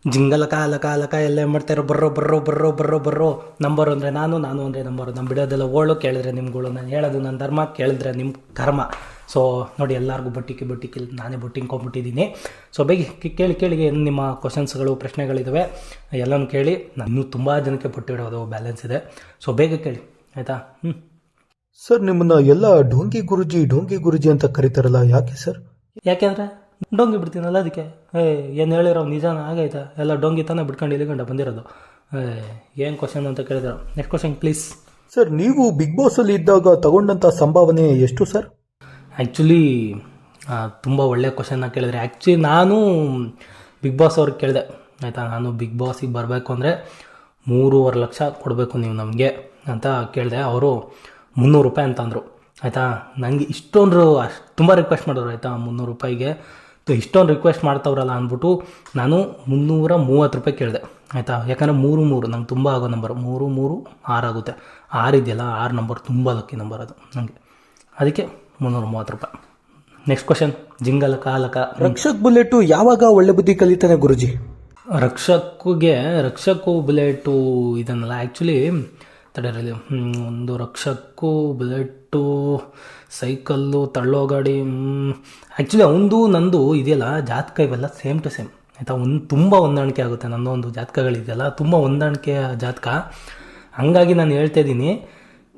ಜಿಂಗಲಕ ಅಲಕ ಅಲಕ ಎಲ್ಲ ಏನು ಮಾಡ್ತಾರೋ ಬರ್ರೋ ಬರ್ರೋ ಬರ್ರೋ ಬರ್ರೋ ಬರ್ರೋ. ನಂಬರ್ ಅಂದರೆ ನಾನು ಅಂದರೆ ನಂಬರು. ನಮ್ಮ ಬಿಡೋದೆಲ್ಲ ಓಳು, ಕೇಳಿದ್ರೆ ನಿಮ್ಗಳು, ನಾನು ಹೇಳೋದು ನನ್ನ ಧರ್ಮ, ಕೇಳಿದ್ರೆ ನಿಮ್ಮ ಕರ್ಮ. ಸೊ ನೋಡಿ, ಎಲ್ಲರಿಗೂ ಬಟ್ಟಿಗೆ ನಾನೇ ಬಟ್ಟಿಂಕೊಂಡ್ಬಿಟ್ಟಿದ್ದೀನಿ. ಸೊ ಬೇಗ ಕೇಳಿ ನಿಮ್ಮ ಕ್ವಶನ್ಸ್ಗಳು, ಪ್ರಶ್ನೆಗಳಿದ್ದಾವೆ, ಎಲ್ಲನೂ ಕೇಳಿ. ನಾನು ಇನ್ನೂ ತುಂಬ ಜನಕ್ಕೆ ಬಟ್ಟಿಡೋದು ಬ್ಯಾಲೆನ್ಸ್ ಇದೆ. ಸೊ ಬೇಗ ಕೇಳಿ, ಆಯಿತಾ? ಸರ್, ನಿಮ್ಮನ್ನ ಎಲ್ಲ ಢೋಂಗಿ ಗುರುಜಿ ಅಂತ ಕರೀತಾರಲ್ಲ, ಯಾಕೆ ಸರ್? ಯಾಕೆಂದರೆ ಡೊಂಗಿ ಬಿಡ್ತೀನಲ್ಲ ಅದಕ್ಕೆ. ಏನು ಹೇಳಿರೋ ನಿಜಾನ ಆಗೈತಾ? ಎಲ್ಲ ಡೊಂಗಿ ತಾನೇ ಬಿಟ್ಕೊಂಡು ಇಲ್ಲಿ ಗಂಟ ಬಂದಿರೋದು. ಏನು ಕ್ವಶನ್ ಅಂತ ಕೇಳಿದ್ರು. Next question please. ಸರ್, ನೀವು ಬಿಗ್ ಬಾಸಲ್ಲಿ ಇದ್ದಾಗ ತಗೊಂಡಂಥ ಸಂಭಾವನೆ ಎಷ್ಟು ಸರ್? ಆ್ಯಕ್ಚುಲಿ ತುಂಬ ಒಳ್ಳೆಯ ಕ್ವಶನ್ನ ಕೇಳಿದ್ರೆ. ಆ್ಯಕ್ಚುಲಿ ನಾನು ಬಿಗ್ ಬಾಸ್ ಅವ್ರಿಗೆ ಕೇಳಿದೆ, ಆಯಿತಾ? ನಾನು ಬಿಗ್ ಬಾಸಿಗೆ ಬರಬೇಕು ಅಂದರೆ 3.5 ಲಕ್ಷ ಕೊಡಬೇಕು ನೀವು ನಮಗೆ ಅಂತ ಕೇಳಿದೆ. ಅವರು 300 ರೂಪಾಯಿ ಅಂತಂದರು, ಆಯಿತಾ? ನನಗೆ ಇಷ್ಟೊಂದು ತುಂಬ ರಿಕ್ವೆಸ್ಟ್ ಮಾಡಿದ್ರು, ಆಯಿತಾ? 300 ರೂಪಾಯಿಗೆ ಇಷ್ಟೊಂದು ರಿಕ್ವೆಸ್ಟ್ ಮಾಡ್ತವ್ರಲ್ಲ ಅಂದ್ಬಿಟ್ಟು ನಾನು 330 ರೂಪಾಯಿ ಕೇಳಿದೆ, ಆಯಿತಾ? ಯಾಕಂದರೆ 3 ನಂಗೆ ತುಂಬ ಆಗೋ ನಂಬರು. 3 6 ಆಗುತ್ತೆ. 6 ಇದೆಯಲ್ಲ, 6 ನಂಬರ್ ತುಂಬ ಲಕ್ಕಿ ನಂಬರ್ ಅದು ನನಗೆ. ಅದಕ್ಕೆ 330 ರೂಪಾಯಿ. Next question. ಜಿಂಗಲಕ ಅಲಕ. ರಕ್ಷಕ್ ಬುಲೆಟು ಯಾವಾಗ ಒಳ್ಳೆ ಬುದ್ಧಿ ಕಲಿತಾನೆ ಗುರುಜಿ? ರಕ್ಷಕ್ಕು ಬುಲೆಟು ಇದನ್ನಲ್ಲ ಆ್ಯಕ್ಚುಲಿ ತಡೆಯರಲ್ಲಿ. ಒಂದು ರಕ್ಷಕ್ಕು ಬುಲೆಟು ಸೈಕಲ್ಲು ತಳ್ಳೋ ಗಾಡಿ. ಆ್ಯಕ್ಚುಲಿ ಅವನದು ನಂದು ಇದೆಯಲ್ಲ ಜಾತಕ, ಇವೆಲ್ಲ ಸೇಮ್ ಟು ಸೇಮ್, ಆಯಿತಾ? ತುಂಬ ಹೊಂದಾಣಿಕೆ ಆಗುತ್ತೆ. ನನ್ನೊಂದು ಜಾತಕಗಳಿದೆಯಲ್ಲ ತುಂಬ ಹೊಂದಾಣಿಕೆಯ ಜಾತಕ. ಹಂಗಾಗಿ ನಾನು ಹೇಳ್ತಾ ಇದ್ದೀನಿ,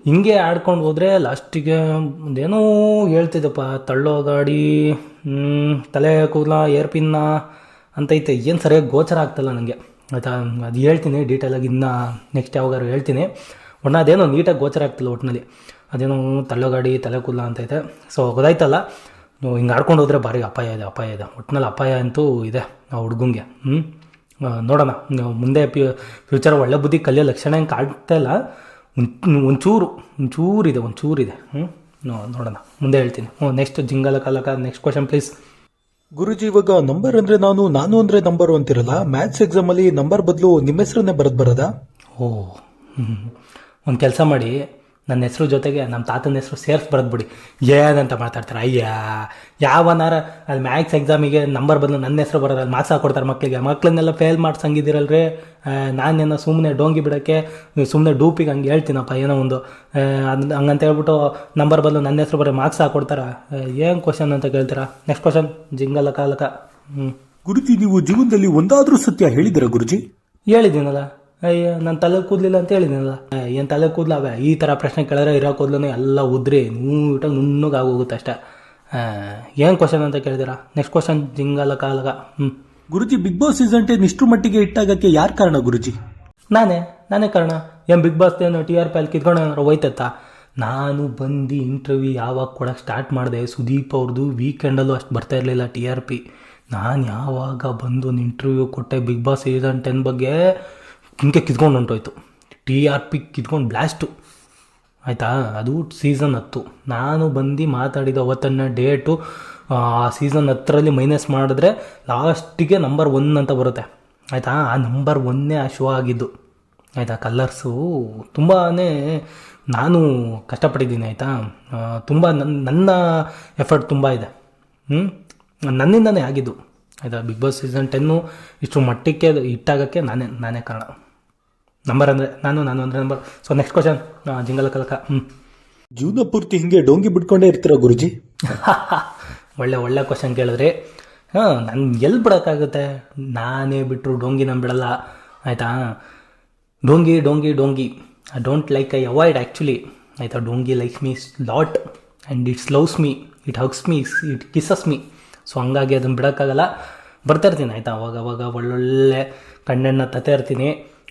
ಹಿಂಗೆ ಆಡ್ಕೊಂಡು ಹೋದರೆ ಲಾಸ್ಟಿಗೆ ಒಂದೇನೋ ಹೇಳ್ತಿದ್ದಪ್ಪ, ತಳ್ಳೋ ಗಾಡಿ, ತಲೆ ಕೂದಲ, ಏರ್ಪಿನ್ನ ಅಂತೈತೆ. ಏನು ಸರಿಯಾಗಿ ಗೋಚರ ಆಗ್ತಲ್ಲ ನನಗೆ, ಆಯಿತಾ? ಅದು ಹೇಳ್ತೀನಿ ಡೀಟೇಲಾಗಿ, ಇನ್ನು ನೆಕ್ಸ್ಟ್ ಯಾವಾಗಾರು ಹೇಳ್ತೀನಿ. ಒಟ್ಟು ಅದೇನೋ ನೀಟಾಗಿ ಗೋಚರ ಆಗ್ತಿಲ್ಲ ಒಟ್ಟಿನಲ್ಲಿ. ಅದೇನೋ ತಳ್ಳೋ ಗಾಡಿ, ತಲೆ ಕೂದಲ ಅಂತೈತೆ. ಸೊ ಗೊತ್ತಾಯ್ತಲ್ಲ, ಹಿಂಗೆ ಆಡ್ಕೊಂಡು ಹೋದರೆ ಭಾರಿ ಅಪಾಯ ಇದೆ. ಒಟ್ಟಿನಲ್ಲಿ ಅಪಾಯ ಅಂತೂ ಇದೆ ಆ ಹುಡುಗಂಗೆ. ನೋಡೋಣ ಮುಂದೆ ಫ್ಯೂಚರ್ ಒಳ್ಳೆ ಬುದ್ಧಿ ಕಲಿಯೋ ಲಕ್ಷಣ ಹೆಂಗೆ ಕಾಡ್ತಾ ಇಲ್ಲ. ಒಂಚೂರಿದೆ. ನೋಡೋಣ, ಮುಂದೆ ಹೇಳ್ತೀನಿ. ನೆಕ್ಸ್ಟ್ ಜಿಂಗಲಕ. Next question please. ಗುರುಜಿ, ಇವಾಗ ನಂಬರ್ ಅಂದರೆ ನಾನು ಅಂದರೆ ನಂಬರು ಅಂತಿರಲ್ಲ, ಮ್ಯಾಥ್ಸ್ ಎಕ್ಸಾಮಲ್ಲಿ ನಂಬರ್ ಬದಲು ನಿಮ್ಮ ಹೆಸರನ್ನೇ ಬರೋದಾ? ಒಂದು ಕೆಲಸ ಮಾಡಿ, ನನ್ನ ಹೆಸರು ಜೊತೆಗೆ ನಮ್ಮ ತಾತನ ಹೆಸರು ಸೇರ್ಸಿ ಬರೆದ್ಬಿಡಿ. ಏನಂತ ಮಾತಾಡ್ತಾರೆ? ಯಾವನಾರ ಅಲ್ಲಿ ಮ್ಯಾಥ್ಸ್ ಎಕ್ಸಾಮಿಗೆ ನಂಬರ್ ಬದಲು ನನ್ನ ಹೆಸರು ಬರೋದು, ಅಲ್ಲಿ ಮಾರ್ಕ್ಸ್ ಹಾಕೊಡ್ತಾರೆ ಮಕ್ಕಳನ್ನೆಲ್ಲ ಫೇಲ್ ಮಾಡ್ಸಂಗಿದ್ದೀರಲ್ರಿ. ನಾನೇನೋ ಸುಮ್ಮನೆ ಡೋಂಗಿ ಬಿಡೋಕ್ಕೆ, ಸುಮ್ಮನೆ ಡೂಪಿಗೆ ಹಂಗೆ ಹೇಳ್ತೀನಪ್ಪ, ಏನೋ ಒಂದು ಹಂಗಂತ ಹೇಳ್ಬಿಟ್ಟು ನಂಬರ್ ಬದಲು ನನ್ನ ಹೆಸರು ಬರೋ ಮಾರ್ಕ್ಸ್ ಹಾಕೊಡ್ತಾರ. ಏನು ಕ್ವಶನ್ ಅಂತ ಕೇಳ್ತೀರಾ? Next question. ಜಿಂಗಲಕ. ಗುರುಜಿ, ನೀವು ಜೀವನದಲ್ಲಿ ಒಂದಾದ್ರೂ ಸತ್ಯ ಹೇಳಿದಿರ ಗುರುಜಿ? ಹೇಳಿದ್ದೀನಲ್ಲ, ನನ್ನ ತಲೆ ಕೂದಲಿಲ್ಲ ಅಂತ ಹೇಳಿದ್ದೀನಲ್ಲ. ಏನು ತಲೆ ಕೂದಲವೆ? ಈ ಥರ ಪ್ರಶ್ನೆ ಕೇಳಿದ್ರೆ ಇರೋ ಕೂದಲೂ ಎಲ್ಲ ಉದ್ರಿ ನೀಟಾಗಿ ನುಣ್ಣಗೆ ಆಗೋಗುತ್ತೆ ಅಷ್ಟೇ. ಏನು ಕ್ವಶನ್ ಅಂತ ಕೇಳಿದಿರಾ? Next question. ಜಿಂಗಲಕ. ಗುರುಜಿ, ಬಿಗ್ ಬಾಸ್ ಸೀಸನ್ 10 ಇಷ್ಟರ ಮಟ್ಟಿಗೆ ಇಟ್ಟಾಗಕ್ಕೆ ಯಾರು ಕಾರಣ ಗುರುಜಿ? ನಾನೇ ಕಾರಣ. ಏನು ಬಿಗ್ ಬಾಸ್ ಏನು TRP ಅಲ್ಲಿ ಕಿತ್ಕೊಂಡು ಏನಾರು ಹೋಯ್ತತ್ತಾ? ನಾನು ಬಂದು ಇಂಟರ್ವ್ಯೂ ಯಾವಾಗ ಕೊಡೋಕ್ಕೆ ಸ್ಟಾರ್ಟ್ ಮಾಡಿದೆ, ಸುದೀಪ್ ಅವ್ರದ್ದು ವೀಕೆಂಡಲ್ಲೂ ಅಷ್ಟು ಬರ್ತಾ ಇರಲಿಲ್ಲ TRP. ನಾನು ಯಾವಾಗ ಬಂದು ಒಂದು ಇಂಟರ್ವ್ಯೂ ಕೊಟ್ಟೆ ಬಿಗ್ ಬಾಸ್ ಸೀಸನ್ 10 ಬಗ್ಗೆ, ಹಿಂಗೆ ಕಿತ್ಕೊಂಡು ಹೊಂಟೋಯ್ತು. TRP ಕಿತ್ಕೊಂಡು ಬ್ಲಾಸ್ಟು, ಆಯಿತಾ? ಅದು ಸೀಸನ್ 10. ನಾನು ಬಂದು ಮಾತಾಡಿದ ಅವತ್ತನ್ನ ಡೇಟು ಸೀಸನ್ 10ರಲ್ಲಿ ಮೈನಸ್ ಮಾಡಿದ್ರೆ ಲಾಸ್ಟಿಗೆ ನಂಬರ್ 1 ಅಂತ ಬರುತ್ತೆ, ಆಯಿತಾ? ಆ ನಂಬರ್ 1 ಆ ಶೋ ಆಗಿದ್ದು, ಆಯಿತಾ? ಕಲರ್ಸು ತುಂಬಾ ನಾನು ಕಷ್ಟಪಟ್ಟಿದ್ದೀನಿ, ಆಯಿತಾ? ತುಂಬ ನನ್ನ ಎಫರ್ಟ್ ತುಂಬ ಇದೆ. ನನ್ನಿಂದನೇ ಆಗಿದ್ದು, ಆಯಿತಾ? ಬಿಗ್ ಬಾಸ್ ಸೀಸನ್ 10 ಇಷ್ಟು ಮಟ್ಟಕ್ಕೆ ಇಟ್ಟಾಗಕ್ಕೆ ನಾನೇ ಕಾರಣ. ನಂಬರ್ ಅಂದರೆ ನಾನು ಅಂದರೆ ನಂಬರ್. So next question. ಜಿಂಗಲಕ. ಜೀವನ ಪೂರ್ತಿ ಹಿಂಗೆ ಡೋಂಗಿ ಬಿಟ್ಕೊಂಡೇ ಇರ್ತೀರ ಗುರುಜಿ? ಒಳ್ಳೆ ಕ್ವಶನ್ ಕೇಳಿದ್ರಿ. ನಾನು ಎಲ್ಲಿ ಬಿಡೋಕ್ಕಾಗುತ್ತೆ? ನಾನೇ ಬಿಟ್ಟರು ಡೋಂಗಿ ನಾನು ಬಿಡಲ್ಲ, ಆಯಿತಾ? ಡೋಂಗಿ I don't like, I avoid actually, ಆಯಿತಾ? ಡೋಂಗಿ likes me lot and it's loves me, it hugs me, it kisses me. So ಹಂಗಾಗಿ ಅದನ್ನು ಬಿಡೋಕ್ಕಾಗಲ್ಲ. ಬರ್ತಾ ಇರ್ತೀನಿ, ಆಯಿತಾ? ಅವಾಗ ಒಳ್ಳೊಳ್ಳೆ ಕಣ್ಣೆಣ್ಣ ತತ್ತಾ ಇರ್ತೀನಿ,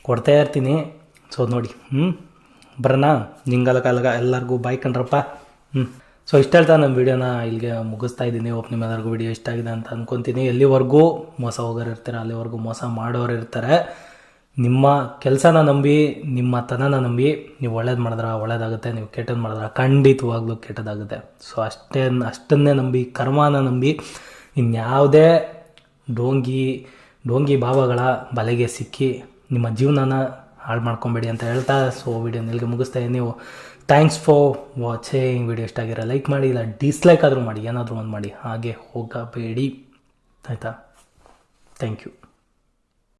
ಕೊಡ್ತಾ ಇರ್ತೀನಿ. ಸೊ ನೋಡಿ, ಬರೋಣ. ಜಿಂಗಲಕ ಎಲ್ಲರಿಗೂ ಬಾಯ್ ಕಣ್ರಪ್ಪ. ಸೊ ಇಷ್ಟ ಹೇಳ್ತಾ ನಮ್ಮ ವೀಡಿಯೋನ ಇಲ್ಲಿಗೆ ಮುಗಿಸ್ತಾ ಇದ್ದೀನಿ. ನಿಮ್ಮೆಲ್ಲರಿಗೂ ವಿಡಿಯೋ ಇಷ್ಟ ಆಗಿದೆ ಅಂತ ಅಂದ್ಕೊತೀನಿ. ಎಲ್ಲಿವರೆಗೂ ಮೋಸ ಹೋಗೋರು ಇರ್ತಾರೆ, ಅಲ್ಲಿವರೆಗೂ ಮೋಸ ಮಾಡೋರು ಇರ್ತಾರೆ. ನಿಮ್ಮ ಕೆಲಸನ ನಂಬಿ, ನಿಮ್ಮ ತನನ ನಂಬಿ ನೀವು ಒಳ್ಳೇದು ಮಾಡಿದ್ರೆ ಒಳ್ಳೇದಾಗುತ್ತೆ, ನೀವು ಕೆಟ್ಟದ್ದು ಮಾಡಿದ್ರೆ ಖಂಡಿತವಾಗ್ಲೂ ಕೆಟ್ಟದಾಗುತ್ತೆ. ಸೊ ಅಷ್ಟನ್ನೇ ನಂಬಿ, ಕರ್ಮನ ನಂಬಿ, ಇನ್ಯಾವುದೇ ಡೋಂಗಿ ಭಾವಗಳ ಬಲೆಗೆ ಸಿಕ್ಕಿ ನಿಮ್ಮ ಜೀವನನ ಹಾಳು ಮಾಡ್ಕೊಬೇಡಿ ಅಂತ ಹೇಳ್ತಾ, ಸೊ ವಿಡಿಯೋನ ಇಲ್ಲಿಗೆ ಮುಗಿಸ್ತಾ ಇದ್ದೀನಿ. ನೀವು ಥ್ಯಾಂಕ್ಸ್ ಫಾರ್ ವಾಚಿಂಗ್. ವಿಡಿಯೋ ಇಷ್ಟ ಆಗಿರೋ ಲೈಕ್ ಮಾಡಿ, ಇಲ್ಲ ಡಿಸ್ಲೈಕ್ ಆದರೂ ಮಾಡಿ, ಏನಾದರೂ ಒಂದು ಮಾಡಿ, ಹಾಗೆ ಹೋಗಬೇಡಿ, ಆಯಿತಾ? Thank you.